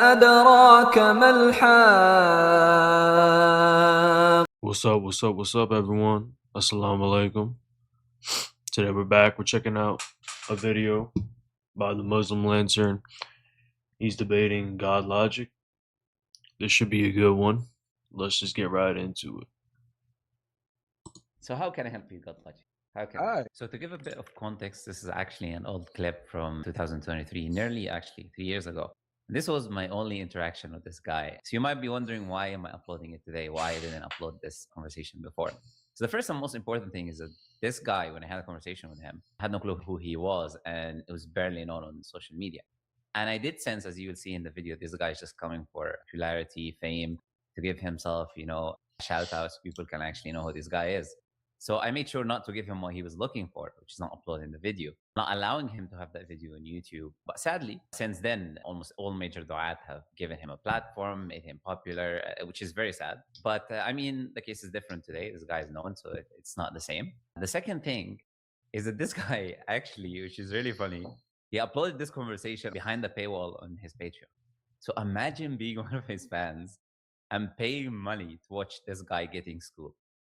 أدراك ما الحاق. What's up, everyone? Assalamu alaikum. Today we're back. We're checking out a video by the Muslim Lantern. He's debating Godlogic. This should be a good one. Let's just get right into it. So how can I help you, Godlogic? How can I? So to give a bit of context, this is actually an old clip from 2023, nearly actually 3 years ago. This was my only interaction with this guy. So you might be wondering, why am I uploading it today? Why I didn't upload this conversation before? So the first and most important thing is that this guy, when I had a conversation with him, I had no clue who he was, and it was barely known on social media. And I did sense, as you will see in the video, this guy is just coming for popularity, fame, to give himself, shout outs so people can actually know who this guy is. So I made sure not to give him what he was looking for, which is not uploading the video, not allowing him to have that video on YouTube. But sadly, since then, almost all major du'at have given him a platform, made him popular, which is very sad. But I mean, the case is different today. This guy is known, so it's not the same. The second thing is that this guy actually, which is really funny, he uploaded this conversation behind the paywall on his Patreon. So imagine being one of his fans and paying money to watch this guy getting schooled.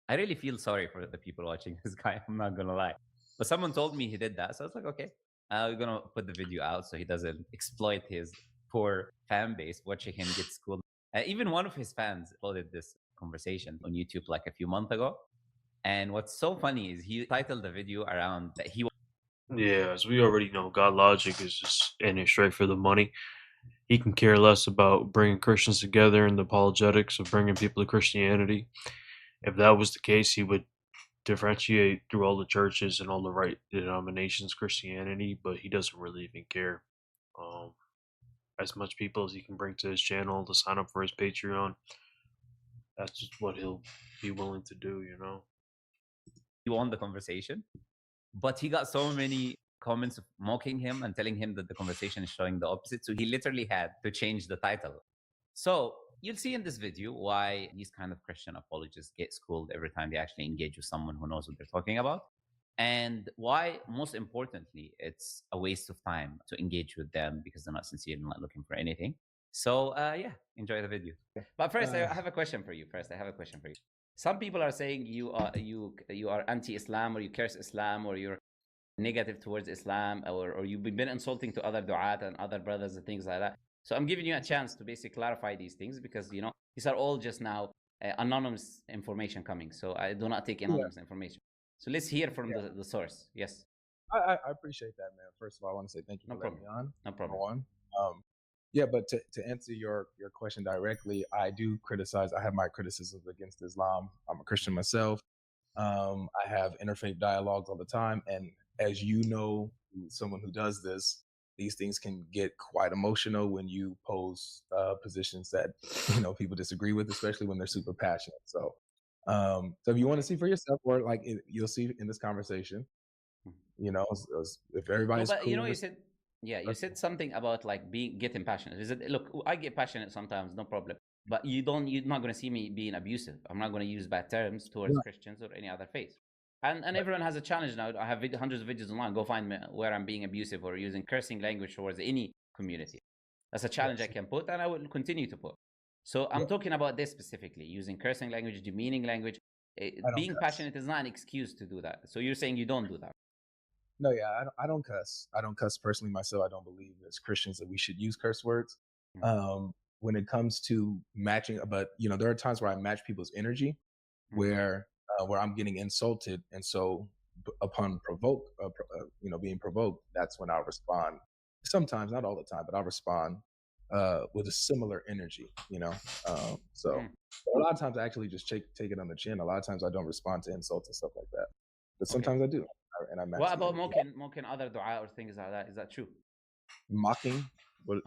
I really feel sorry for the people watching this guy. I'm not gonna lie, but someone told me he did that, so I was like, okay, we're gonna put the video out so he doesn't exploit his poor fan base watching him get schooled. Even one of his fans uploaded this conversation on YouTube like a few months ago, and what's so funny is he titled the video around that he. Yeah, as we already know, Godlogic is just in it straight for the money. He can care less about bringing Christians together and the apologetics of bringing people to Christianity. If that was the case, he would differentiate through all the churches and all the right denominations Christianity, but he doesn't really even care. Um, as much people as he can bring to his channel to sign up for his Patreon, that's just what he'll be willing to do. He won the conversation, but he got so many comments mocking him and telling him that the conversation is showing the opposite. So he literally had to change the title. So you'll see in this video why these kind of Christian apologists get schooled every time they actually engage with someone who knows what they're talking about. And why, most importantly, it's a waste of time to engage with them because they're not sincere and not looking for anything. So yeah, enjoy the video. But first, I have a question for you. Some people are saying you are anti-Islam, or you curse Islam, or you're negative towards Islam, or you've been insulting to other du'at and other brothers and things like that. So I'm giving you a chance to basically clarify these things, because these are all just now anonymous information coming. So I do not take anonymous information. So let's hear from the source. Yes. I appreciate that, man. First of all, I want to say thank you for letting me on. No problem. One. Yeah, but to answer your question directly, I do criticize. I have my criticisms against Islam. I'm a Christian myself. I have interfaith dialogues all the time, and as you know, someone who does this, these things can get quite emotional when you pose positions that people disagree with, especially when they're super passionate. So, so if you want to see for yourself, or like you'll see in this conversation, if everybody's but cool you said, you said something about like getting passionate. Is it, look, I get passionate sometimes, no problem. But you're not going to see me being abusive. I'm not going to use bad terms towards Christians or any other faith. And everyone has a challenge now. I have hundreds of videos online. Go find me where I'm being abusive or using cursing language towards any community. That's a challenge I can put, and I will continue to put. So I'm talking about this specifically, using cursing language, demeaning language. Being passionate is not an excuse to do that. So you're saying you don't do that? No, yeah, I don't cuss. I don't cuss personally myself. I don't believe as Christians that we should use curse words. When it comes to matching, but there are times where I match people's energy, where I'm getting insulted, and so upon being provoked, that's when I'll respond. Sometimes, not all the time, but I'll respond with a similar energy. So a lot of times I actually just take it on the chin. A lot of times I don't respond to insults and stuff like that, but sometimes I do. And I match. What about mocking other du'a or things like that? Is that true? Mocking?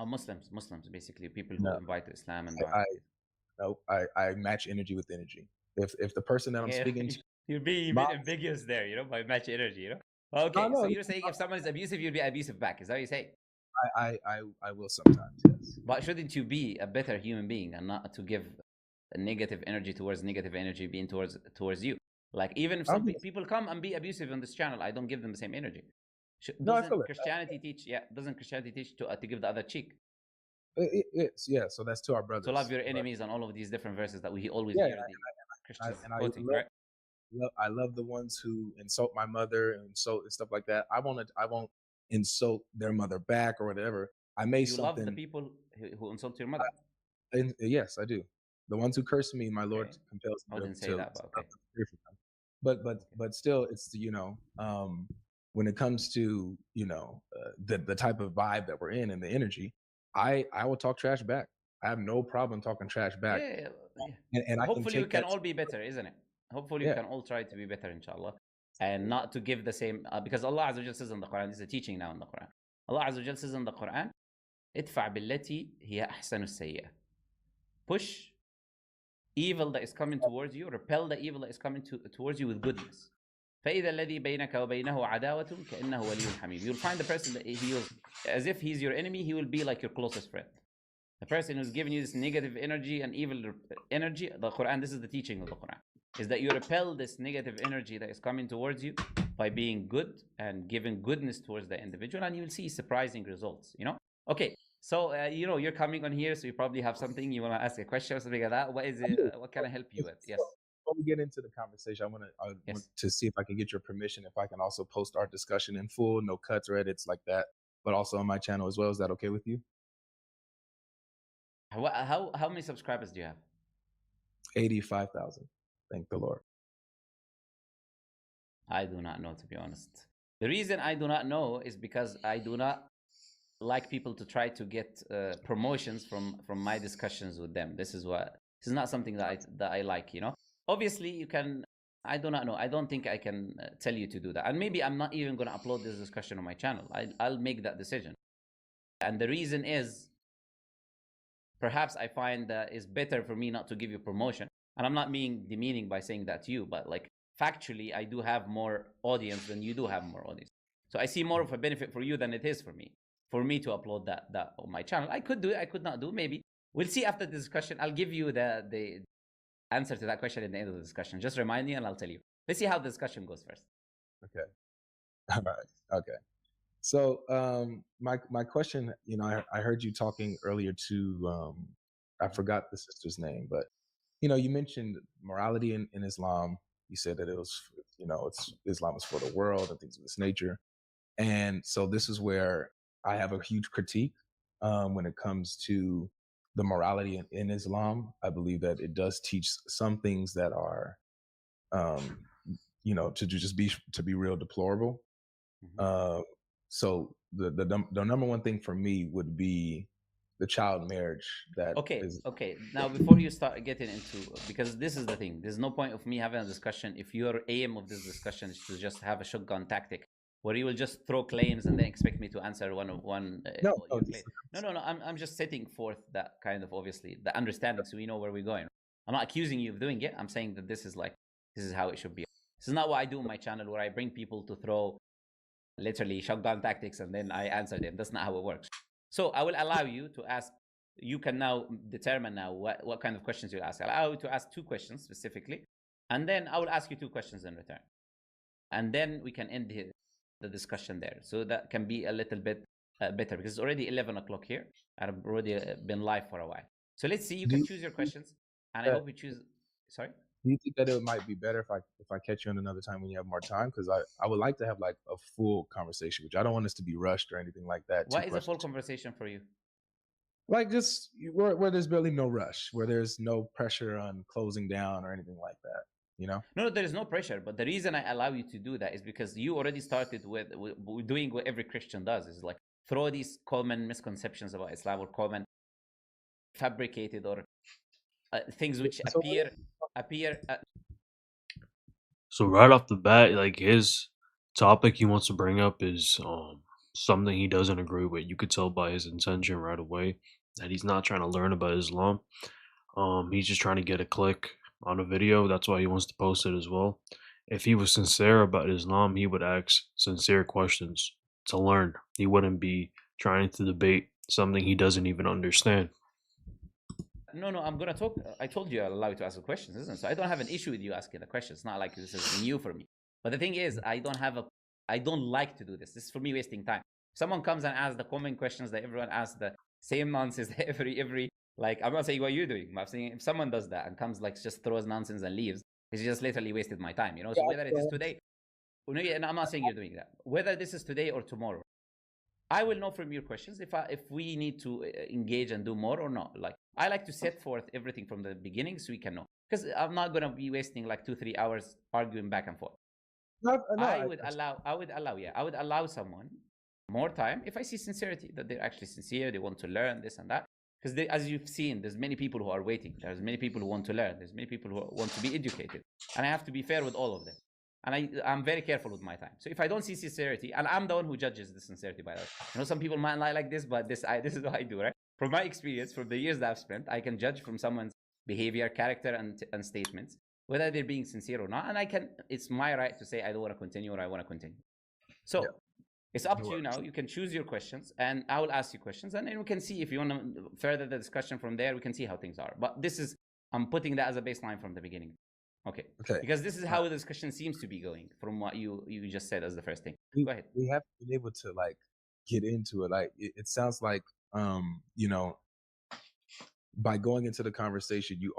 Muslims, basically, people who invite to Islam and I match energy with energy. If the person that I'm speaking to, you're being a bit ambiguous there, by match energy, Okay, so you're saying if someone is abusive, you'll be abusive back. Is that what you say? I will sometimes, yes. But shouldn't you be a better human being and not to give a negative energy towards negative energy being towards you? Like, even if some people come and be abusive on this channel, I don't give them the same energy. No, I feel it. Christianity teach? Yeah, doesn't Christianity teach to give the other cheek? It's yeah. So that's to our brothers. To love your but- enemies and all of these different verses that we always Yeah, hear the Christians and I quoting, love, right? I love the ones who insult my mother and insult and stuff like that. I won't insult their mother back or whatever. I may You something. love the people who insult your mother. And yes, I do. The ones who curse me, my Lord Okay. compels me I to, didn't say to, that, but to okay. love them, pray for them. But still, it's when it comes to the type of vibe that we're in the energy, I will talk trash back. I have no problem talking trash back. Yeah. And I Hopefully we take can that all be better, isn't it? Hopefully we Yeah. can all try to be better, inshallah, and not to give the same because Allah Azza wa Jal says in the Quran. This is a teaching now in the Quran. Allah Azza wa Jal says in the Quran, "Idfa billati hiya ahsanu sayyi'ah." Push evil that is coming towards you, repel the evil that is coming towards you with goodness. فإذا الذي بينك وبينه عداوة كأنه ولي حميم. You'll find the person that he was as if he's your enemy. He will be like your closest friend. The person who's giving you this negative energy and evil energy, the Quran, this is the teaching of the Quran, is that you repel this negative energy that is coming towards you by being good and giving goodness towards the individual, and you will see surprising results. Okay. So you're coming on here, so you probably have something you want to ask a question or something like that. What is it? What can I help you with? Yes. Before we get into the conversation, I want to see if I can get your permission, if I can also post our discussion in full, no cuts or edits like that, but also on my channel as well. Is that okay with you? How many subscribers do you have? 85,000. Thank the Lord. I do not know, to be honest. The reason I do not know is because I do not like people to try to get promotions from my discussions with them. This is not something that I like. Obviously you can. I do not know. I don't think I can tell you to do that, and maybe I'm not even going to upload this discussion on my channel. I'll make that decision, and the reason is perhaps I find that it's better for me not to give you promotion, and I'm not being demeaning by saying that to you, but like factually I do have more audience than you do have more audience, so I see more of a benefit for you than it is for me to upload that on my channel. I could do it, I could not do. Maybe we'll see after the discussion. I'll give you the answer to that question at the end of the discussion. Just remind me and I'll tell you. Let's see how the discussion goes first. Okay. All right. Okay. So my question, I heard you talking earlier to I forgot the sister's name, but you mentioned morality in Islam. You said that it was Islam is for the world and things of this nature. And so this is where I have a huge critique when it comes to the morality in Islam. I believe that it does teach some things that are, to be real deplorable. Mhm. So the number one thing for me would be the child marriage. Okay. Now, before you start getting into, because this is the thing, there's no point of me having a discussion if your aim of this discussion is to just have a shotgun tactic where you will just throw claims and then expect me to answer one. No, No. I'm just setting forth that kind of, obviously, the understanding so we know where we're going. I'm not accusing you of doing it. I'm saying that this is how it should be. This is not what I do on my channel where I bring people to throw literally shotgun tactics and then I answer them. That's not how it works. So I will allow you to ask. You can now determine now what kind of questions you'll ask. I'll allow you to ask 2 questions specifically, and then I will ask you 2 questions in return. And then we can end the discussion there. So that can be a little bit better because it's already 11 o'clock here. I've already been live for a while. So let's see. You can choose your questions, and I hope you choose. Sorry? Do you think that it might be better if I catch you on another time when you have more time? Because I would like to have like a full conversation with you. I don't want us to be rushed or anything like that. What is a full conversation for you? Like just where there's barely no rush, where there's no pressure on closing down or anything like that. No, there is no pressure. But the reason I allow you to do that is because you already started with doing what every Christian does, is like throw these common misconceptions about Islam or common fabricated or things which appear. So right off the bat, like his topic he wants to bring up is something he doesn't agree with. You could tell by his intention right away that he's not trying to learn about Islam. He's just trying to get a click on a video. That's why he wants to post it as well. If he was sincere about Islam, he would ask sincere questions to learn. He wouldn't be trying to debate something he doesn't even understand. No, I'm gonna talk. I told you I'll allow you to ask the questions, isn't it? So I don't have an issue with you asking the questions. It's not like this is new for me. But the thing is, I don't have a I don't like to do this. This is for me wasting time. Someone comes and asks the common questions that everyone asks, the same nonsense that every like, I'm not saying what you're doing. I'm saying if someone does that and comes like just throws nonsense and leaves, it's just literally wasted my time, you know. So whether it is today, and I'm not saying you're doing that. Whether this is today or tomorrow, I will know from your questions if we need to engage and do more or not. Like, I like to set forth everything from the beginning so we can know. Because I'm not gonna be wasting like 2-3 hours arguing back and forth. I would allow someone more time if I see sincerity, that they're actually sincere, they want to learn this and that. Because as you've seen, there's many people who are waiting. There's many people who want to learn. There's many people who want to be educated. And I have to be fair with all of them. And I'm very careful with my time. So if I don't see sincerity, and I'm the one who judges the sincerity, by the way. You know, some people might lie like this, but this is what I do, right? From my experience, from the years that I've spent, I can judge from someone's behavior, character, and statements, whether they're being sincere or not. And it's my right to say I don't want to continue or I want to continue. So it's up to you now. You can choose your questions, and I will ask you questions, and then we can see if you want to further the discussion from there. We can see how things are. But I'm putting that as a baseline from the beginning. Okay. Because this is how the discussion seems to be going from what you just said as the first thing. Go ahead. We have been able to like get into it. Like it sounds like you know, by going into the conversation, you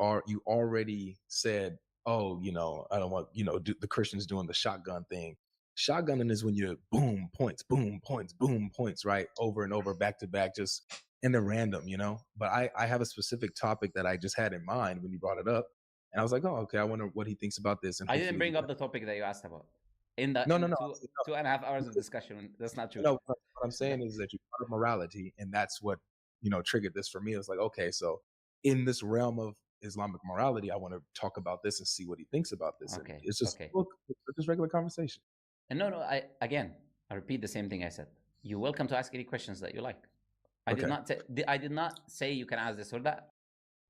already said, oh, you know, I don't want, you know, the Christians doing the shotgun thing. Shotgunning is when you boom points, right, over and over, back to back, just in the random, you know. But I have a specific topic that I just had in mind when you brought it up, and I was like, oh, okay, I wonder what he thinks about this. And I didn't bring up the topic that you asked about in the no. 2.5 hours of discussion. That's not true. No, what I'm saying is that you brought up morality, and that's what, you know, triggered this for me. It was like, okay, so in this realm of Islamic morality, I want to talk about this and see what he thinks about this. Okay. And it's just just regular conversation. And no, I repeat the same thing I said. You're welcome to ask any questions that you like. I did not say you can ask this or that.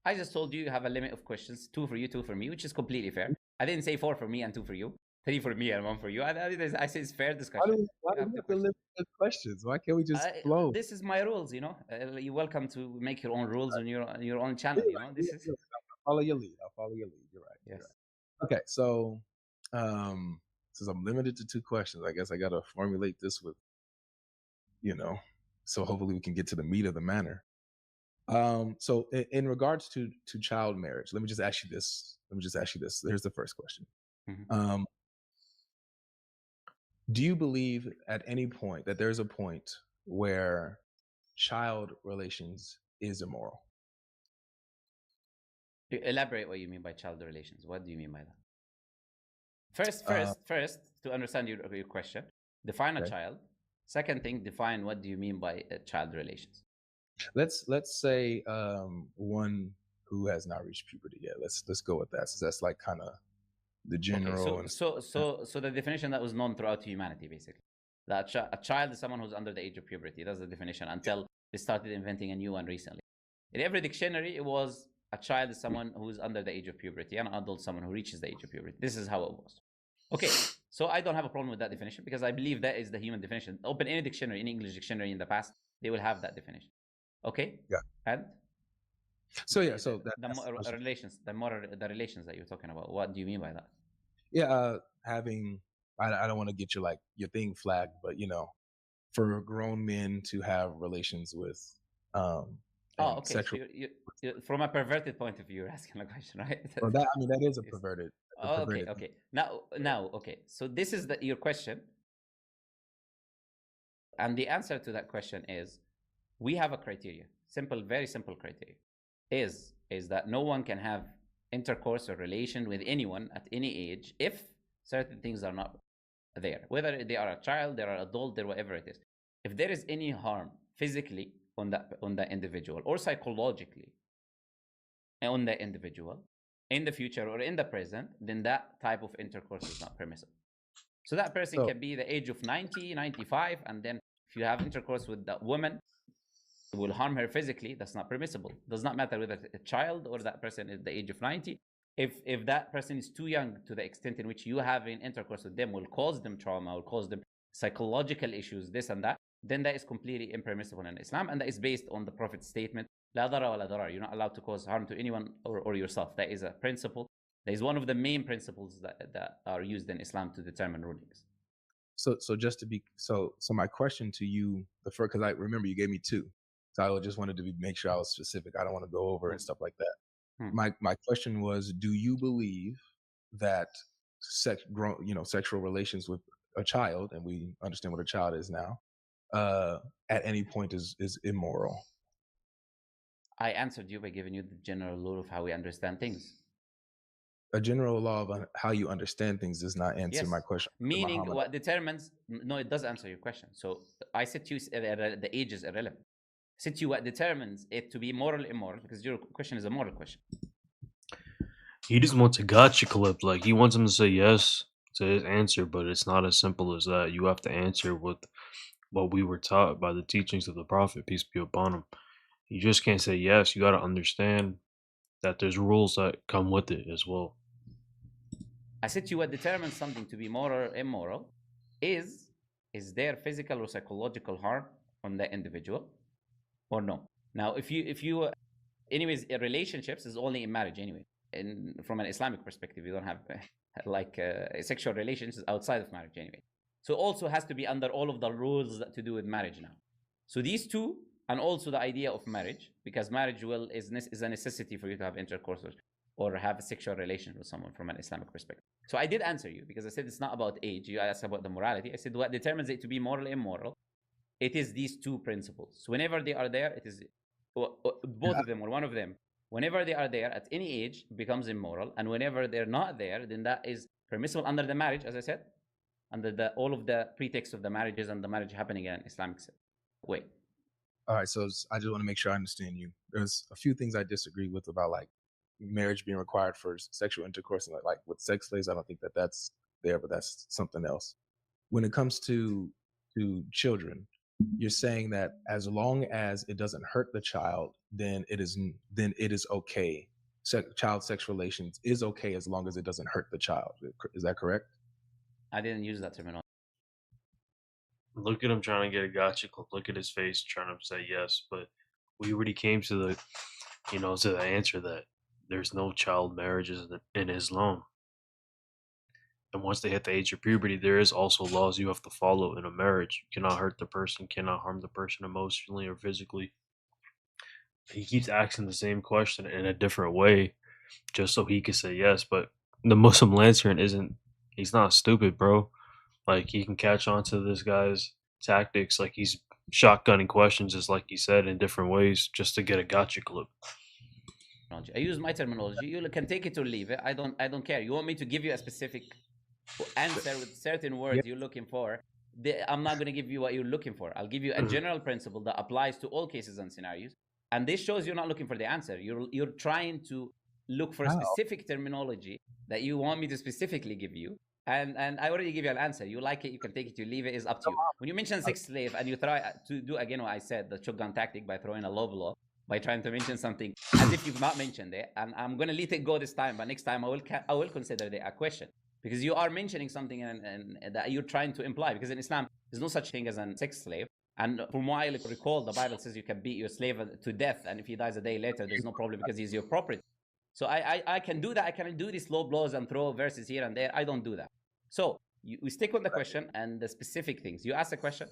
I just told you have a limit of questions, 2 for you, 2 for me, which is completely fair. I didn't say 4 for me and 2 for you, 3 for me and 1 for you. I say it's fair discussion. Why do we have to limit the questions? Why can't we just flow? This is my rules, you know. You're welcome to make your own rules on your own channel, you know. This is. I'll follow your lead. You're right. Yes. You're right. Okay, so since I'm limited to 2 questions, I guess I got to formulate this with, you know, so hopefully we can get to the meat of the matter. So in regards to child marriage, let me just ask you this. Here's the first question. Mm-hmm. Do you believe at any point that there's a point where child relations is immoral? Elaborate what you mean by child relations. What do you mean by that? First, to understand your question, define a child. Second thing, define what do you mean by child relations. Let's say one who has not reached puberty yet. Let's go with that. So that's like kind of the general. Okay, so the definition that was known throughout humanity, basically, that a child is someone who's under the age of puberty. That's the definition until they started inventing a new one recently. In every dictionary, it was a child is someone who's under the age of puberty, and an adult someone who reaches the age of puberty. This is how it was. Okay, so I don't have a problem with that definition because I believe that is the human definition. Open any dictionary, any English dictionary in the past, they will have that definition. Okay. Yeah. And so the relations that you're talking about. What do you mean by that? Yeah, having I don't want to get your thing flagged, but you know, for grown men to have relations with okay. Sexual... So from a perverted point of view, you're asking a question, right? Well, that is a perverted. Okay. Now, okay. So this is your question, and the answer to that question is, we have a criteria, very simple criteria, is that no one can have intercourse or relation with anyone at any age if certain things are not there, whether they are a child, they are adult, they're whatever it is. If there is any harm physically on that individual or psychologically on the individual in the future or in the present, then that type of intercourse is not permissible. So that person can be the age of 90, 95, and then if you have intercourse with that woman, it will harm her physically, that's not permissible. Does not matter whether a child or that person is the age of 90. If that person is too young to the extent in which you having intercourse with them will cause them trauma or cause them psychological issues, this and that, then that is completely impermissible in Islam, and that is based on the Prophet's statement, La dara wa la darar. You're not allowed to cause harm to anyone or yourself. That is a principle. That is one of the main principles that are used in Islam to determine rulings. So just to be so my question to you, the first, because I remember you gave me two, so I just wanted to make sure I was specific. I don't want to go over and stuff like that. My question was, do you believe that sexual relations with a child, and we understand what a child is now, at any point is immoral? I answered you by giving you the general rule of how we understand things. A general law of how you understand things does not answer my question. Meaning what determines, no, it does answer your question. So I said to you the age is irrelevant. I said to you what determines it to be moral, immoral, because your question is a moral question. He just wants a gotcha clip. Like, he wants him to say yes to his answer, but it's not as simple as that. You have to answer with what we were taught by the teachings of the Prophet, peace be upon him. You just can't say yes. You got to understand that there's rules that come with it as well. I said to you what determines something to be moral or immoral is there physical or psychological harm on the individual or no? Now, if you anyways, relationships is only in marriage anyway. And from an Islamic perspective, you don't have sexual relations outside of marriage anyway. So it also has to be under all of the rules that to do with marriage now. So these two, and also the idea of marriage, because marriage is a necessity for you to have intercourse or have a sexual relation with someone from an Islamic perspective. So I did answer you, because I said it's not about age. You asked about the morality. I said what determines it to be moral, immoral, it is these two principles. So whenever they are there, it is both of them or one of them. Whenever they are there at any age, becomes immoral, and whenever they're not there, then that is permissible under the marriage, as I said, under all of the pretext of the marriages and the marriage happening in an Islamic way. All right, so I just want to make sure I understand you. There's a few things I disagree with about like marriage being required for sexual intercourse, and like with sex slaves, I don't think that that's there, but that's something else. When it comes to children, you're saying that as long as it doesn't hurt the child, then it is okay. Child sex relations is okay as long as it doesn't hurt the child. Is that correct? I didn't use that terminology. Look at him trying to get a gotcha clip. Look at his face trying to say yes, but we already came to the answer that there's no child marriages in Islam. And once they hit the age of puberty, there is also laws you have to follow in a marriage. You cannot hurt the person, cannot harm the person emotionally or physically. He keeps asking the same question in a different way just so he can say yes, but the Muslim Lanceran he's not stupid, bro. Like, he can catch on to this guy's tactics. Like, he's shotgunning questions, just like he said, in different ways just to get a gotcha clip. I use my terminology. You can take it or leave it. I don't care. You want me to give you a specific answer with certain words you're looking for? I'm not going to give you what you're looking for. I'll give you a general principle that applies to all cases and scenarios. And this shows you're not looking for the answer. You're trying to look for a specific terminology that you want me to specifically give you. And I already give you an answer. You like it, you can take it, you leave it, is up to you. When you mention sex slave and you try to do again what I said, the shotgun tactic by throwing a low blow, by trying to mention something as if you've not mentioned it, and I'm going to let it go this time, but next time I will consider it a question. Because you are mentioning something and that you're trying to imply. Because in Islam, there's no such thing as a sex slave. And from what I recall, the Bible says you can beat your slave to death, and if he dies a day later, there's no problem because he's your property. So I can do that. I can do these low blows and throw verses here and there. I don't do that. So we stick with the question and the specific things. You asked a question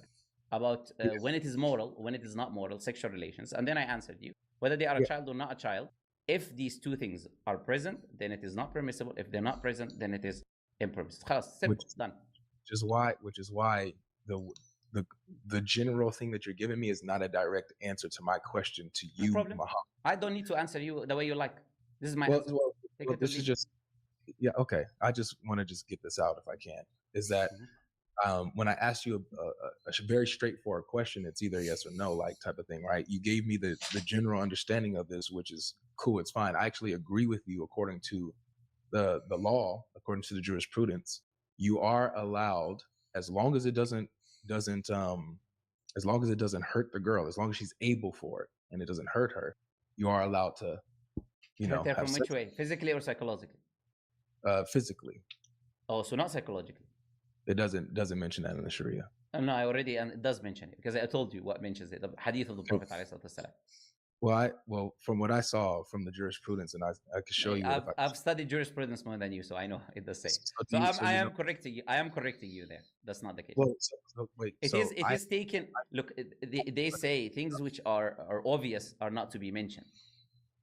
about when it is moral, when it is not moral, sexual relations, and then I answered you. Whether they are a child or not a child, if these two things are present, then it is not permissible. If they're not present, then it is impermissible. Simple, done. Which is why the general thing that you're giving me is not a direct answer to my question to you, Muhammad. I don't need to answer you the way you like. This is my answer. This is just okay. I just want to get this out if I can. Is that when I asked you a very straightforward question, it's either yes or no, like type of thing, right? You gave me the general understanding of this, which is cool. It's fine. I actually agree with you. According to the law, according to the jurisprudence, you are allowed, as long as it doesn't hurt the girl, as long as she's able for it and it doesn't hurt her, you are allowed to, hurt her from which way? Physically or psychologically? Physically. Oh, so not psychologically. It doesn't mention that in the Sharia. No, I already, and it does mention it because I told you what mentions it. The hadith of the Prophet ﷺ. Well, from what I saw from the jurisprudence, and I could show you it if I. I've studied jurisprudence more than you, so I know it does say. So So so I you know. am correcting you. I am correcting you there. That's not the case. Well, wait. So It is taken. Look, they say things which are obvious are not to be mentioned.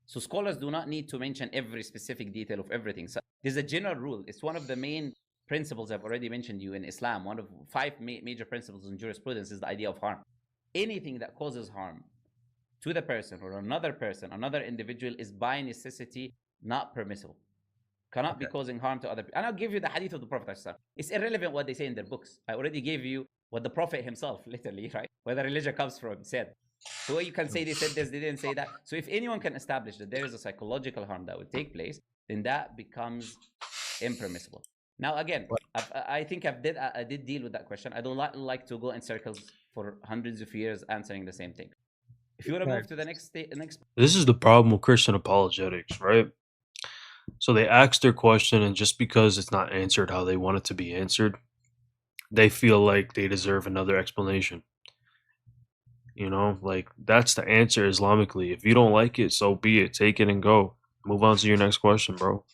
So scholars do not need to mention every specific detail of everything. So there's a general rule. It's one of the main principles I've already mentioned you in Islam. One of five major principles in jurisprudence is the idea of harm. Anything that causes harm to the person or another person, another individual, is by necessity not permissible. Cannot be causing harm to other people. And I'll give you the hadith of the Prophet. It's irrelevant what they say in their books. I already gave you what the Prophet himself, literally, right, where the religion comes from, said. So you can say they said this, they didn't say that. So if anyone can establish that there is a psychological harm that would take place, then that becomes impermissible. Now, again, I think I did deal with that question. I don't like to go in circles for hundreds of years answering the same thing. If you want to move to the next This is the problem with Christian apologetics, right? So they ask their question, and just because it's not answered how they want it to be answered, they feel like they deserve another explanation. You know, like that's the answer Islamically. If you don't like it, so be it. Take it and go. Move on to your next question, bro.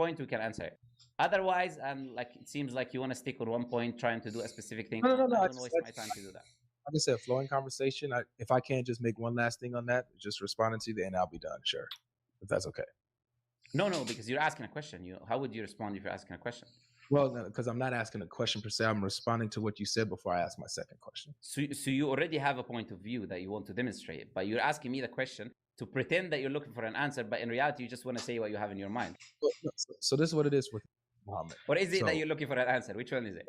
point, we can answer it. Otherwise, like it seems like you want to stick on one point, trying to do a specific thing. No. I don't waste my time to do that. Like I said, flowing conversation. If I can just make one last thing on that, just responding to you, and I'll be done. Sure, if that's okay. No, because you're asking a question. How would you respond if you're asking a question? Well, because I'm not asking a question per se. I'm responding to what you said before I ask my second question. So you already have a point of view that you want to demonstrate, but you're asking me the question to pretend that you're looking for an answer, but in reality, you just want to say what you have in your mind. So this is what it is with Muhammad. Or is it that you're looking for an answer? Which one is it?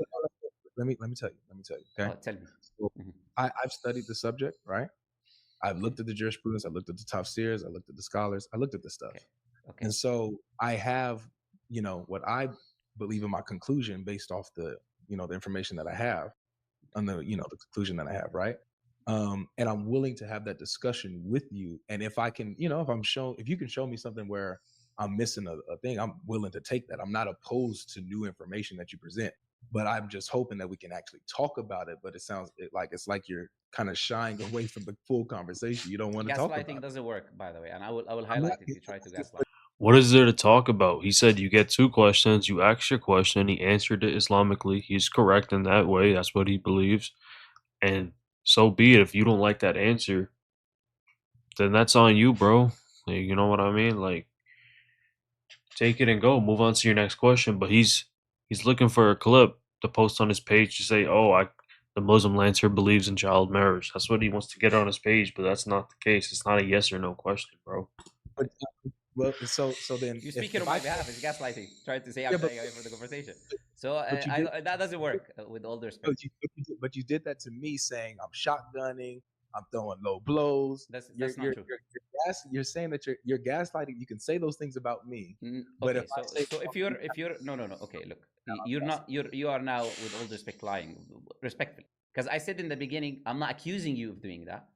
Let me tell you. Okay. Oh, tell me. So I've studied the subject, right? I've looked at the jurisprudence. I looked at the tafsirs. I looked at the scholars. I looked at the stuff. Okay. And so I have, what I believe in my conclusion based off the, the information that I have, on the, the conclusion that I have, right? And I'm willing to have that discussion with you. And if I can, if you can show me something where I'm missing a thing, I'm willing to take that. I'm not opposed to new information that you present, but I'm just hoping that we can actually talk about it. But it sounds like you're kind of shying away from the full conversation. You don't want to talk about it. Gaslighting doesn't work, by the way, and I will highlight if you try to gaslight. What is there to talk about? He said you get two questions. You ask your question. He answered it Islamically. He's correct in that way. That's what he believes. And so be it. If you don't like that answer, then that's on you, bro. Like, you know what I mean? Like, take it and go. Move on to your next question. But he's looking for a clip to post on his page to say, "Oh, the Muslim Lancer believes in child marriage." That's what he wants to get on his page, but that's not the case. It's not a yes or no question, bro. Well, so then you're speaking on my behalf. It's gaslighting. Trying to say I'm staying away from the conversation. So that doesn't work with all the respect. But you did that to me, saying I'm shotgunning, I'm throwing low blows. That's not true. You're saying that you're gaslighting. You can say those things about me. But if you're no. Okay, look, you are now, with all respect, lying respectfully. Because I said in the beginning, I'm not accusing you of doing that,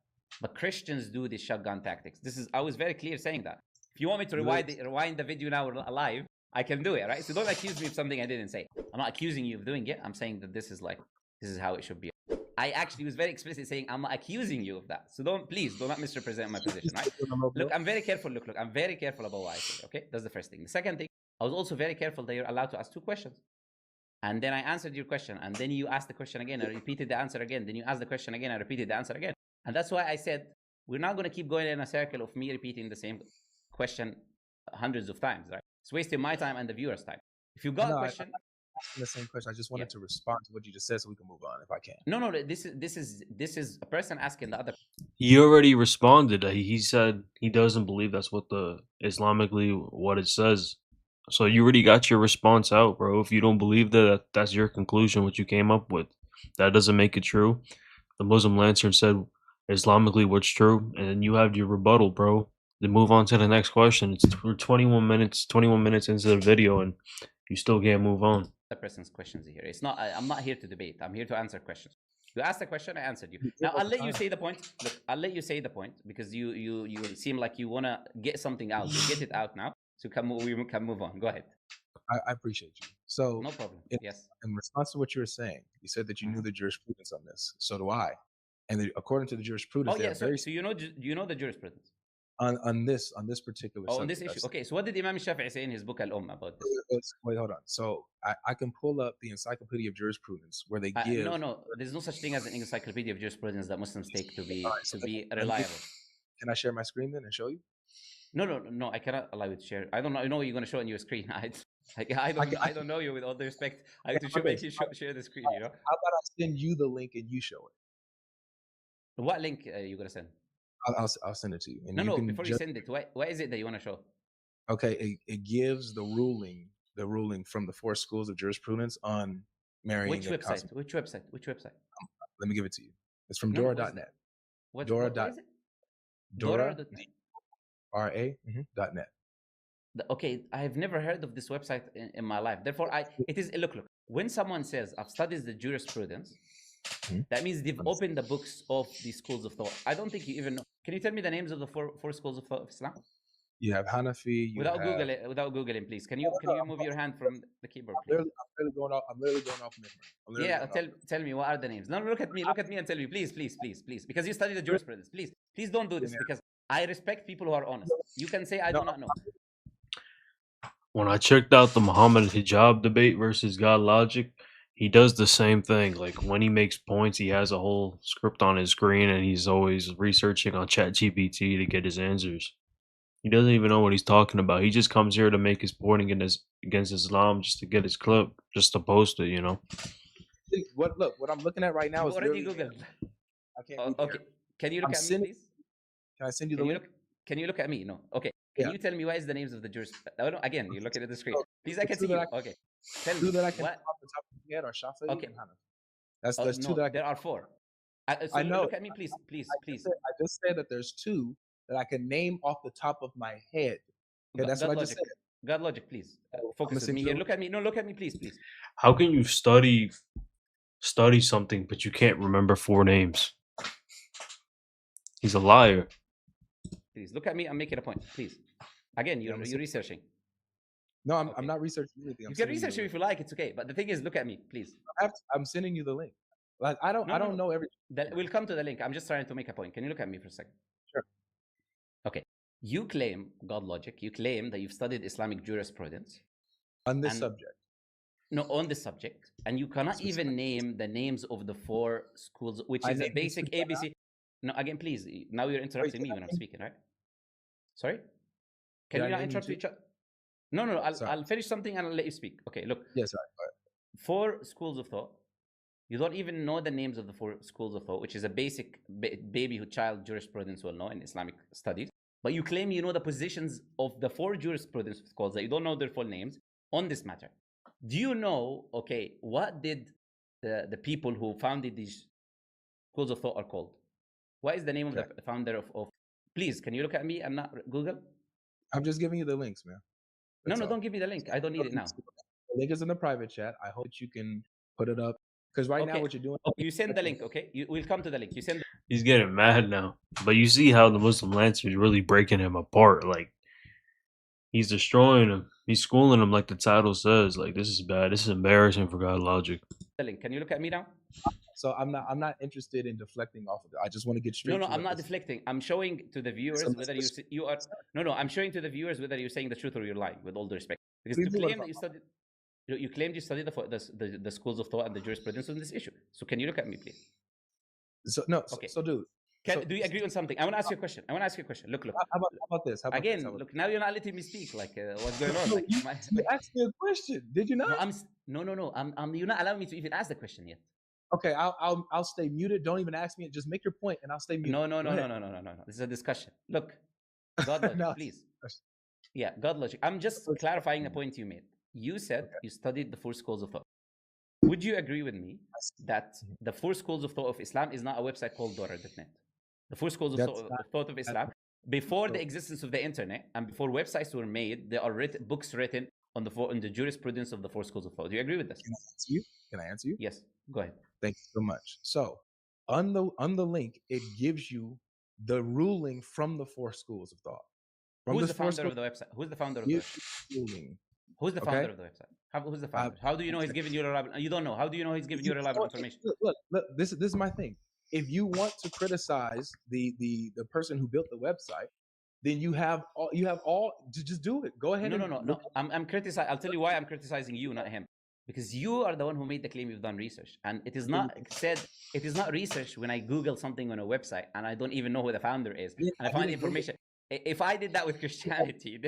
but Christians do these shotgun tactics. I was very clear saying that. If you want me to rewind the video now live, I can do it, right? So don't accuse me of something I didn't say. I'm not accusing you of doing it. I'm saying that this is how it should be. I actually was very explicit saying I'm not accusing you of that. So please do not misrepresent my position, right? Look, I'm very careful. Look, I'm very careful about what I say, okay? That's the first thing. The second thing, I was also very careful that you're allowed to ask two questions. And then I answered your question, and then you asked the question again. I repeated the answer again. Then you asked the question again. I repeated the answer again. And that's why I said, we're not going to keep going in a circle of me repeating the same question hundreds of times, right? It's wasting my time and the viewer's time. If you got a question, asking the same question, I just wanted to respond to what you just said so we can move on if I can. No, this is a person asking the other. He already responded. He said he doesn't believe that's what the Islamically what it says. So you already got your response out, bro. If you don't believe that's your conclusion, what you came up with, that doesn't make it true. The Muslim Lancer said Islamically what's true, and you have your rebuttal, bro. Then move on to the next question. It's 21 minutes into the video, and you still can't move on. The person's questions here. It's not. I'm not here to debate. I'm here to answer questions. You asked a question, I answered you. Now I'll let you say the point. Look, I'll let you say the point because you seem like you wanna get something out. You get it out now, so we can move on. Go ahead. I appreciate you. So no problem. Yes. In response to what you were saying, you said that you knew the jurisprudence on this. So do I. And according to the jurisprudence, Oh they yeah, are so very you know the jurisprudence. on this particular Oh, on subject. this issue. Okay, so what did Imam Shafi'i say in his book Al-Umm about this? Wait, hold on. So I can pull up the Encyclopedia of Jurisprudence where they give. No, there's no such thing as an encyclopedia of jurisprudence that Muslims take to be Alright, so reliable. Can I share my screen then and show you? No, I cannot allow you to share. I don't know. I know you're going to show on your screen. I don't know you. With all due respect, I have to make you share the screen. You know. How about I send you the link and you show it? What link you gonna send? I'll send it to you. And No. Before you send it, what is it that you want to show? Okay, it gives the ruling from the 4 schools of jurisprudence on marrying. Which website? Which website? Let me give it to you. It's from No, Dora.net. What is it? Dora.net. .net. Okay, I have never heard of this website in my life. Therefore, it is look. When someone says I've studied the jurisprudence, that means they've opened the books of the schools of thought. I don't think you even know. Can you tell me the names of the four schools of thought of Islam? You have Hanafi. Without Googling, please. Can you move your hand from the keyboard, please? I'm literally going off memory. Yeah, tell me what are the names. No, look at me and tell me, please, because you study the jurisprudence. Please don't do this because I respect people who are honest. You can say I do not know. When I checked out the Muhammad hijab debate versus Godlogic, he does the same thing. Like when he makes points, he has a whole script on his screen and he's always researching on ChatGPT to get his answers. He doesn't even know what he's talking about. He just comes here to make his point against Islam just to get his clip, just to post it, you know. What I'm looking at right now is already Googled. Okay. Can you look at me, please? Can I send you the link? Can you look at me? No. Okay. Can you tell me what is the names of the jurisprudence? Again, you're looking at the screen. Please, I can see you. Okay. Tell me. Two that I can off the top of my head are Shafi'i and Hanafi. There's two that I can. There are 4. I know. Look at me, please. I just said that there's 2 that I can name off the top of my head. Okay, that's what I just said. Godlogic, please. Focus on me here. Look at me. No, look at me, please. How can you study something but you can't remember 4 names? He's a liar. Please look at me. I'm making a point. Please. Again, you're researching. No, I'm not researching anything. You can research it if you like. It's okay. But the thing is, look at me, please. I'm sending you the link. Like I don't know everything. We'll come to the link. I'm just trying to make a point. Can you look at me for a second? Sure. Okay. You claim, Godlogic, that you've studied Islamic jurisprudence on this subject. No, on this subject, and you cannot even name the names of the 4 schools, which is a basic ABC. No, again, please. Now you're interrupting me when I'm speaking, right? Sorry? Can you not interrupt each other? No. I'll finish something and I'll let you speak. Okay, look. Yes, right. 4 schools of thought. You don't even know the names of the 4 schools of thought, which is a basic child jurisprudence will know in Islamic studies. But you claim you know the positions of the 4 jurisprudence schools that you don't know their full names on this matter. Do you know, what did the people who founded these schools of thought are called? What is the name of the founder of? Please, can you look at me and not Google? I'm just giving you the links, man. No, don't give me the link. I don't need it now. The link is in the private chat. I hope that you can put it up. Because now what you're doing... You send the link, okay? We'll come to the link. He's getting mad now. But you see how the Muslim Lancer is really breaking him apart. Like, he's destroying him. He's schooling him like the title says. Like, this is bad. This is embarrassing for Godlogic. The link. Can you look at me now? So I'm not interested in deflecting off of it. I just want to get straight. No, I'm not deflecting. I'm showing to the viewers whether you are. No, I'm showing to the viewers whether you're saying the truth or you're lying. With all due respect, because to claim that you studied, you claimed you studied the schools of thought and the jurisprudence on this issue. So can you look at me, please? So no. Okay. So dude. Do you agree on something? I want to ask you a question. Look. How about this? Look, now you're not letting me speak. Like, what's going on? You asked me a question. Did you not? No. You're not allowing me to even ask the question yet. Okay, I'll stay muted. Don't even ask me. Just make your point, and I'll stay muted. No. This is a discussion. Look, Godlogic, please. Yeah, Godlogic. I'm just clarifying the point you made. You said you studied the 4 schools of thought. Would you agree with me that the 4 schools of thought of Islam is not a website called Dora.net? The 4 schools of thought of Islam, before the existence of the internet and before websites were made, there are books written on the jurisprudence of the 4 schools of thought. Do you agree with this? Can I answer you? Yes. Go ahead. Thank you so much. So on the link, it gives you the ruling from the 4 schools of thought. Who's the founder of the website? Who's the founder of the website? Who's the founder of the website? Who's the founder? How do you know he's giving you reliable? You don't know. How do you know he's giving you reliable information? Look. This is my thing. if you want to criticize the person who built the website, then you have all to just do it. Go ahead. No. I'm criticizing. I'll tell you why I'm criticizing you, not him. Because you are the one who made the claim you've done research. And it is not said, it is not research when I Google something on a website and I don't even know who the founder is. And I find information. If I did that with Christianity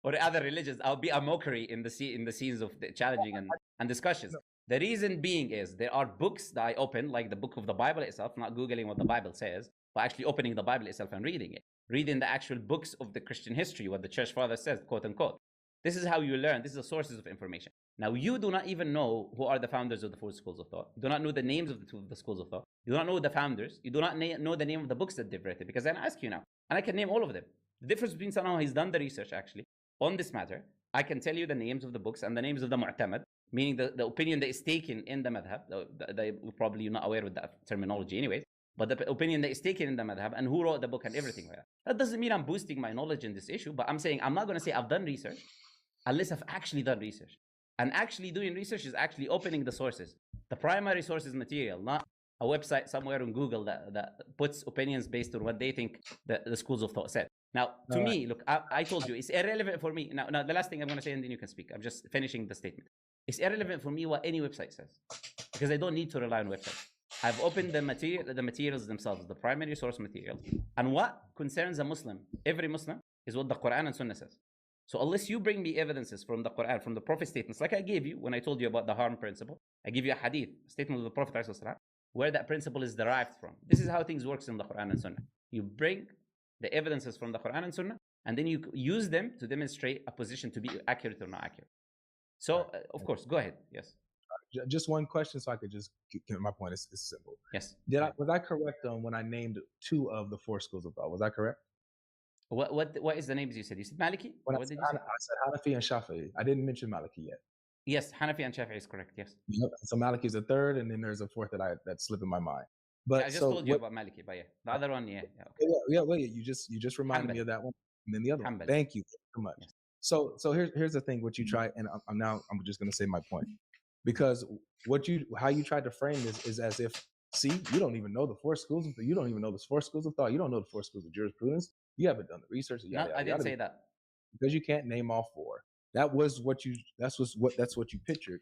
or other religions, I'll be a mockery in the scenes of the challenging and discussions. The reason being is there are books that I open, like the book of the Bible itself, not Googling what the Bible says, but actually opening the Bible itself and reading it. Reading the actual books of the Christian history, what the church father says, quote unquote. This is how you learn. This is the sources of information. Now, you do not even know who are the founders of the four schools of thought. You do not know the names of the schools of thought. You do not know the founders. You do not know the name of the books that they've written, because I ask you now, and I can name all of them. The difference between someone who's done the research actually on this matter, I can tell you the names of the books and the names of the mu'tamad, meaning the opinion that is taken in the madhab. Probably you're not aware of that terminology anyways, but the opinion that is taken in the madhab and who wrote the book and everything like that. That doesn't mean I'm boosting my knowledge in this issue, but I'm saying I'm not going to say I've done research unless I've actually done research. And actually doing research is actually opening the sources. The primary source is material, not a website somewhere on Google that puts opinions based on what they think the schools of thought said. Now, to me, look, I told you, it's irrelevant for me. Now, the last thing I'm going to say, and then you can speak. I'm just finishing the statement. It's irrelevant for me what any website says, because I don't need to rely on websites. I've opened the materials themselves, the primary source materials. And what concerns a Muslim, every Muslim, is what the Quran and Sunnah says. So unless you bring me evidences from the Quran, from the Prophet statements, like I gave you when I told you about the harm principle, I give you a hadith, statement of the Prophet where that principle is derived from. This is how things works in the Quran and Sunnah. You bring the evidences from the Quran and Sunnah, and then you use them to demonstrate a position to be accurate or not accurate. So, of course, go ahead. Yes. Just one question, so I could just get my point. It's simple. Yes. Was I correct when I named 2 of the 4 schools of thought? Was I correct? What is the names you said? You said Maliki? What did you say? I said Hanafi and Shafi'i. I didn't mention Maliki yet. Yes, Hanafi and Shafi'i is correct. Yes. Yep. So Maliki is a third, and then there's a fourth that's slipping my mind. But yeah, I just told you about Maliki, but yeah, the other one, yeah. Okay. Yeah. Wait, you just reminded me of that one, and then the other one. Thank you so much. Yes. So here's the thing. What you try, and I'm just going to say my point, because how you tried to frame this is as if, see, you don't even know the 4 schools. You don't even know the 4 schools of thought. You don't know the 4 schools of jurisprudence. You haven't done the research. No, I didn't say that. Because you can't name all 4. That's what you pictured.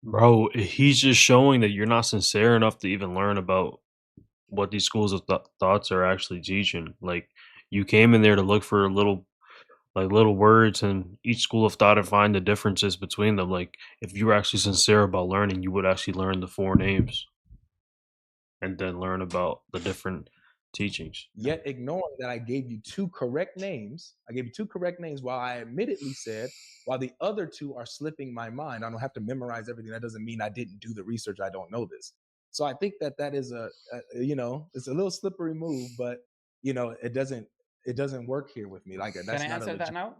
Bro, he's just showing that you're not sincere enough to even learn about what these schools of thoughts are actually teaching. Like, you came in there to look for little words in each school of thought and find the differences between them. Like, if you were actually sincere about learning, you would actually learn the 4 names and then learn about the different teachings. Yet ignoring that I gave you 2 correct names. I gave you 2 correct names while I admittedly said, while the other 2 are slipping my mind, I don't have to memorize everything. That doesn't mean I didn't do the research. I don't know this. So I think that is it's a little slippery move, but it doesn't work here with me. Like, that's Can I answer that now?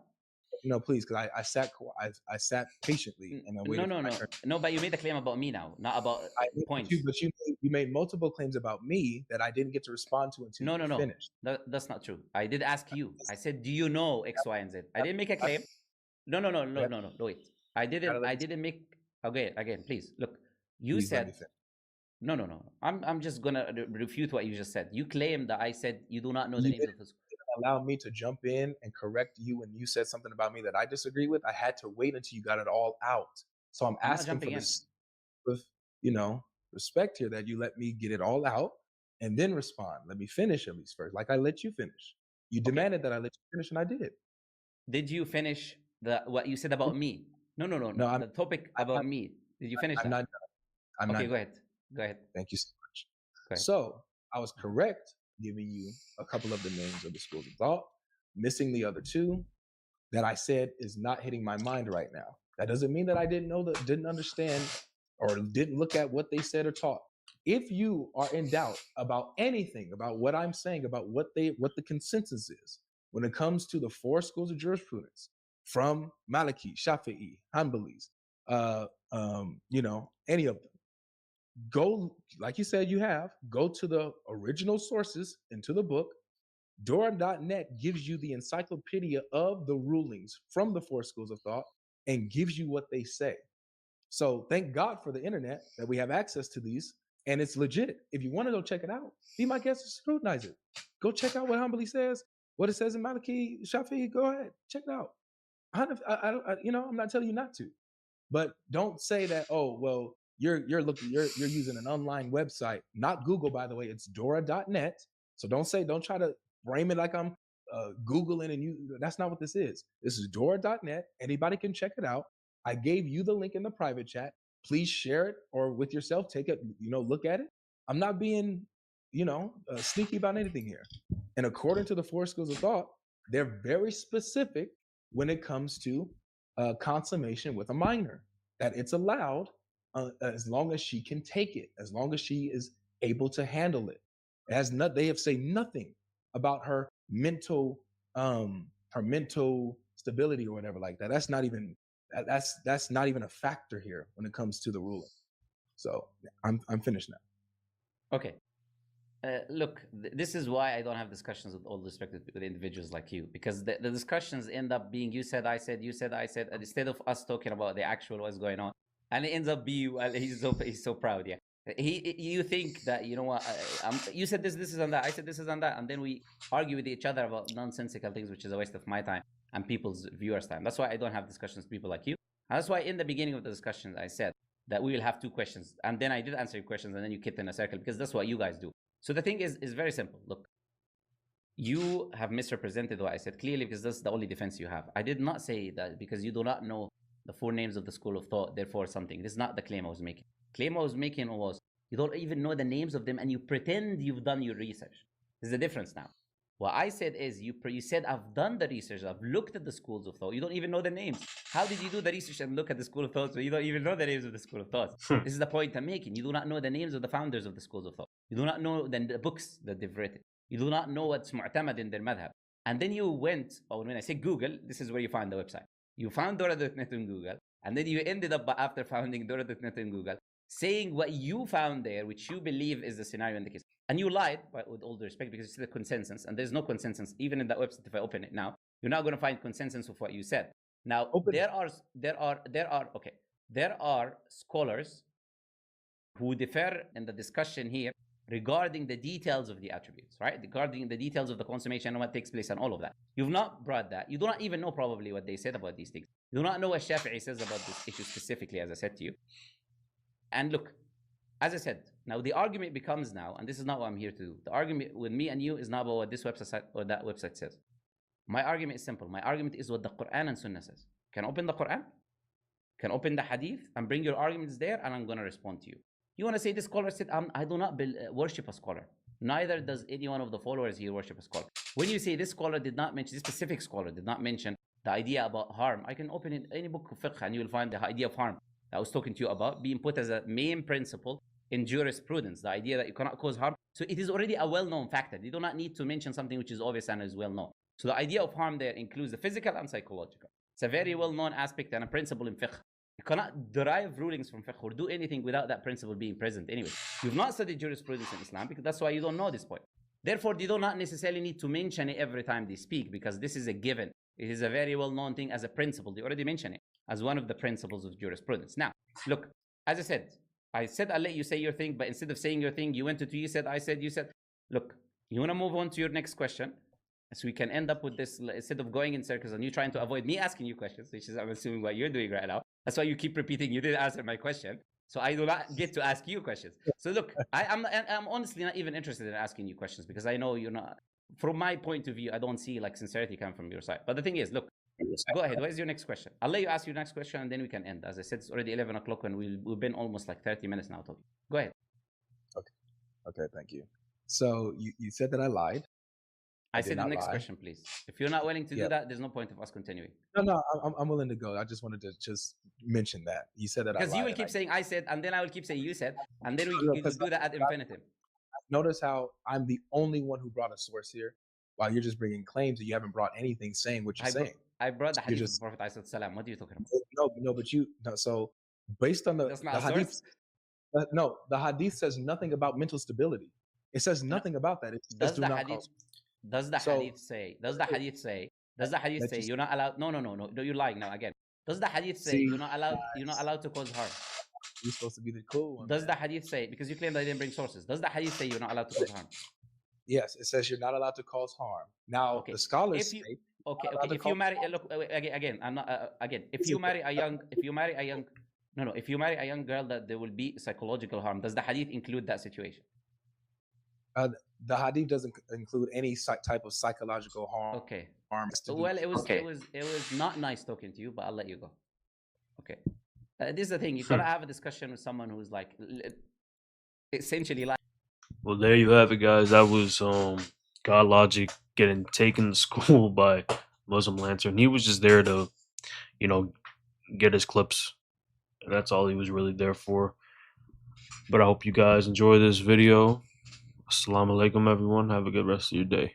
No, please, because I sat patiently and I waited. No, but you made a claim about me now, not about points. But you made multiple claims about me that I didn't get to respond to until you finished. That's not true. I did ask you. I said, do you know X, Y, and Z? I didn't make a claim. No. Wait. I didn't make. Okay, again, please look. You said. No. I'm just gonna refute what you just said. You claimed that I said you do not know the names of the schools. Allow me to jump in and correct you when you said something about me that I disagree with. I had to wait until you got it all out. So I'm asking for this with respect here, that you let me get it all out and then respond. Let me finish at least first, like I let you finish. You demanded that I let you finish, and I did. Did you finish what you said about me? No. The topic about me. Did you finish that? I'm not done. Okay, go ahead. Thank you so much. So I was correct giving you a couple of the names of the schools of thought, missing the other 2 that I said is not hitting my mind right now. That doesn't mean that I didn't understand, or didn't look at what they said or taught. If you are in doubt about anything, about what I'm saying, about what the consensus is when it comes to the 4 schools of jurisprudence, from Maliki, Shafi'i, Hanbalis, any of them, go, like you said, go to the original sources into the book. Durham.net gives you the encyclopedia of the rulings from the 4 schools of thought and gives you what they say. So thank God for the internet that we have access to these, and it's legit. If you want to go check it out, be my guest and scrutinize it. Go check out what Humbly says, what it says in Malachi, Shafi. Go ahead, check it out. I'm not telling you not to, but don't say that. Oh, well, you're using an online website, not Google, by the way. It's Dora.net. So don't try to frame it like I'm Googling and that's not what this is. This is Dora.net. Anybody can check it out. I gave you the link in the private chat. Please share it or with yourself. Take it, look at it. I'm not being, sneaky about anything here. And according to the 4 schools of thought, they're very specific when it comes to consummation with a minor, that it's allowed as long as she can take it, as long as she is able to handle it. They have said nothing about her mental stability or whatever like that. That's not even a factor here when it comes to the ruling. So I'm finished now. Okay. Look, this is why I don't have discussions with all respect with individuals like you, because the discussions end up being you said, I said, you said, I said, and instead of us talking about the actual what's going on, and it ends up being, well, he's so proud, yeah. You think that, you know what, you said this is on that, I said this is on that, and then we argue with each other about nonsensical things, which is a waste of my time and people's viewers' time. That's why I don't have discussions with people like you. And that's why in the beginning of the discussion I said that we will have 2 questions, and then I did answer your questions, and then you kept in a circle, because that's what you guys do. So the thing is very simple. Look, you have misrepresented what I said clearly, because that's the only defense you have. I did not say that because you do not know the 4 names of the school of thought, therefore something. This is not the claim I was making. Claim I was making was you don't even know the names of them, and you pretend you've done your research. There's a difference now. What I said is you said I've done the research, I've looked at the schools of thought. You don't even know the names. How did you do the research and look at the school of thought so you don't even know the names of the school of thought? This is the point I'm making. You do not know the names of the founders of the schools of thought. You do not know the books that they've written. You do not know what's mu'tamad in their madhab. And then you went, when I say Google, this is where you find the website. You found Dora.net in Google, and then you ended up, after finding Dora.net in Google, saying what you found there, which you believe is the scenario in the case. And you lied, with all due respect, because you said the consensus, and there's no consensus. Even in that website, if I open it now, you're not going to find consensus of what you said. Now, there are scholars who differ in the discussion here regarding the details of the attributes, right? Regarding the details of the consummation and what takes place and all of that. You've not brought that. You do not even know probably what they said about these things. You do not know what Shafi'i says about this issue specifically, as I said to you. And look, as I said, now the argument becomes now, and this is not what I'm here to do. The argument with me and you is not about what this website or that website says. My argument is simple. My argument is what the Quran and Sunnah says. Can open the Quran, can open the Hadith, and bring your arguments there, and I'm going to respond to you. You want to say this scholar said, I do not worship a scholar. Neither does any one of the followers here worship a scholar. When you say this scholar did not mention, this specific scholar did not mention the idea about harm, I can open in any book of fiqh and you will find the idea of harm that I was talking to you about being put as a main principle in jurisprudence, the idea that you cannot cause harm. So it is already a well-known factor. You do not need to mention something which is obvious and is well-known. So the idea of harm there includes the physical and psychological. It's a very well-known aspect and a principle in fiqh. You cannot derive rulings from fiqh or do anything without that principle being present anyway. You've not studied jurisprudence in Islam, because that's why you don't know this point. Therefore, they do not necessarily need to mention it every time they speak, because this is a given. It is a very well-known thing as a principle. They already mention it as one of the principles of jurisprudence. Now, look, as I said I'll let you say your thing, but instead of saying your thing, you went to two, you said, I said, you said. Look, you want to move on to your next question, so we can end up with this, instead of going in circles and you trying to avoid me asking you questions, which is, I'm assuming, what you're doing right now. That's why you keep repeating you didn't answer my question. So I do not get to ask you questions. So look, I'm honestly not even interested in asking you questions, because I know you're not, from my point of view, I don't see like sincerity come from your side. But the thing is, look, go ahead. What is your next question? I'll let you ask your next question and then we can end. As I said, it's already 11 o'clock and we've been almost like 30 minutes now talking. Go ahead. Okay, thank you. So you said that I lied. I said the next question, please. If you're not willing to do that, there's no point of us continuing. No, I'm willing to go. I just wanted to just mention that. You said that because you will keep saying I said, and then I will keep saying you said, and then we can do that ad infinitum. Notice how I'm the only one who brought a source here, while you're just bringing claims and you haven't brought anything saying what you're saying. I brought the hadith of the Prophet ﷺ. What are you talking about? No, but so based on the hadith, the hadith says nothing about mental stability. It says nothing about that. It says does the hadith say you're not allowed? No, you're lying now again. Does the hadith say you're not allowed to cause harm? You're supposed to be the cool one. Does the hadith say, because you claim that I didn't bring sources, does the hadith say you're not allowed to cause harm? Yes, it says you're not allowed to cause harm. Now, the scholars If you, say, okay, if you marry, look, again, I'm not, again, if you marry a young girl that there will be psychological harm, does the hadith include that situation? the hadith doesn't include any type of psychological harm. Okay. Well, it was not nice talking to you, but I'll let you go. Okay. This is the thing. You gotta have a discussion with someone who's like, essentially like. Well, there you have it, guys. That was Godlogic getting taken to school by Muslim Lantern. He was just there to, get his clips. And that's all he was really there for. But I hope you guys enjoy this video. Assalamu alaikum, everyone. Have a good rest of your day.